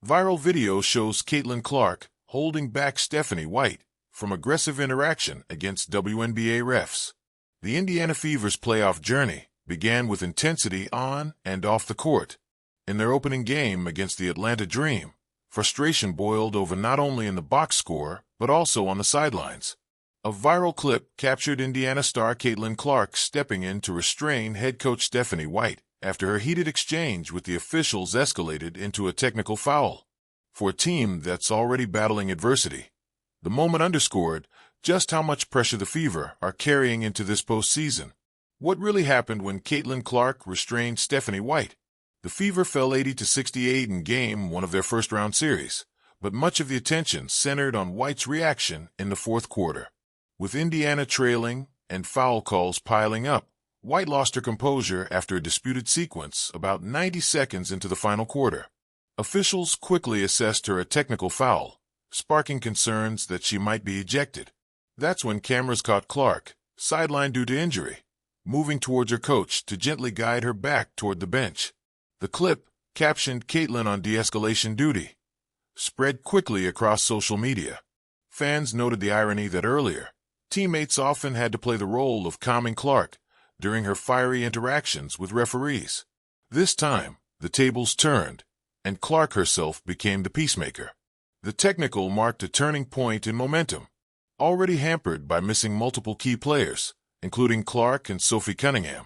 Viral video shows Caitlin Clark holding back Stephanie White from aggressive interaction against WNBA refs. The Indiana Fever's playoff journey began with intensity on and off the court. In their opening game against the Atlanta Dream, frustration boiled over not only in the box score but also on the sidelines. A viral clip captured Indiana star Caitlin Clark stepping in to restrain head coach Stephanie White after her heated exchange with the officials escalated into a technical foul. For a team that's already battling adversity, the moment underscored just how much pressure the Fever are carrying into this postseason. What really happened when Caitlin Clark restrained Stephanie White? The Fever fell 80-68 in Game 1 of their first-round series, but much of the attention centered on White's reaction in the fourth quarter. With Indiana trailing and foul calls piling up, White lost her composure after a disputed sequence about 90 seconds into the final quarter. Officials quickly assessed her a technical foul, sparking concerns that she might be ejected. That's when cameras caught Clark, sidelined due to injury, moving towards her coach to gently guide her back toward the bench. The clip, captioned "Caitlin on de-escalation duty," spread quickly across social media. Fans noted the irony that earlier, teammates often had to play the role of calming Clark during her fiery interactions with referees. This time, the tables turned, and Clark herself became the peacemaker. The technical marked a turning point in momentum, already hampered by missing multiple key players, including Clark and Sophie Cunningham.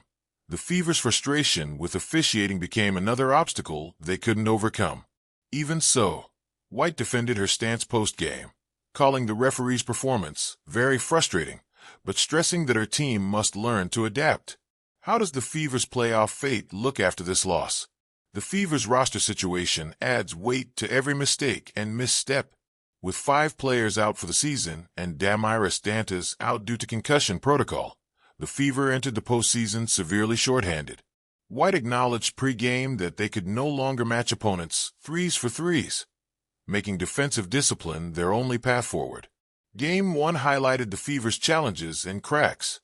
The Fever's frustration with officiating became another obstacle they couldn't overcome. Even so, White defended her stance post-game, calling the referee's performance very frustrating, but stressing that her team must learn to adapt. How does the Fever's playoff fate look after this loss? The Fever's roster situation adds weight to every mistake and misstep. With 5 players out for the season and Damiris Dantas out due to concussion protocol, the Fever entered the postseason severely shorthanded. White acknowledged pre-game that they could no longer match opponents 3s for 3s, making defensive discipline their only path forward. Game 1 highlighted the Fever's challenges and cracks.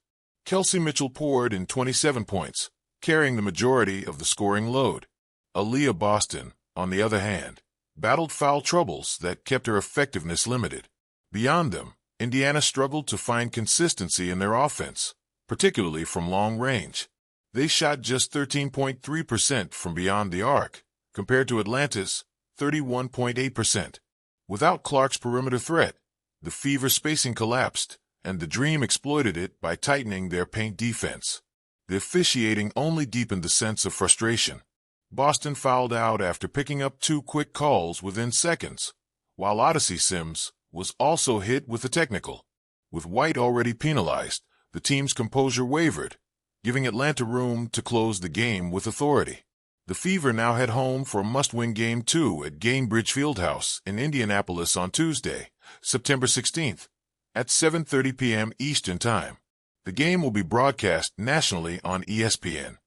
Kelsey Mitchell poured in 27 points, carrying the majority of the scoring load. Aaliyah Boston, on the other hand, battled foul troubles that kept her effectiveness limited. Beyond them, Indiana struggled to find consistency in their offense, particularly from long range. They shot just 13.3% from beyond the arc, compared to Atlanta's 31.8%. Without Clark's perimeter threat, the Fever spacing collapsed, and the Dream exploited it by tightening their paint defense. The officiating only deepened the sense of frustration. Boston fouled out after picking up 2 quick calls within seconds, while Odyssey Sims was also hit with a technical. With White already penalized, the team's composure wavered, giving Atlanta room to close the game with authority. The Fever now head home for a must-win Game 2 at Gainbridge Fieldhouse in Indianapolis on Tuesday, September 16th, at 7:30 p.m. Eastern Time. The game will be broadcast nationally on ESPN.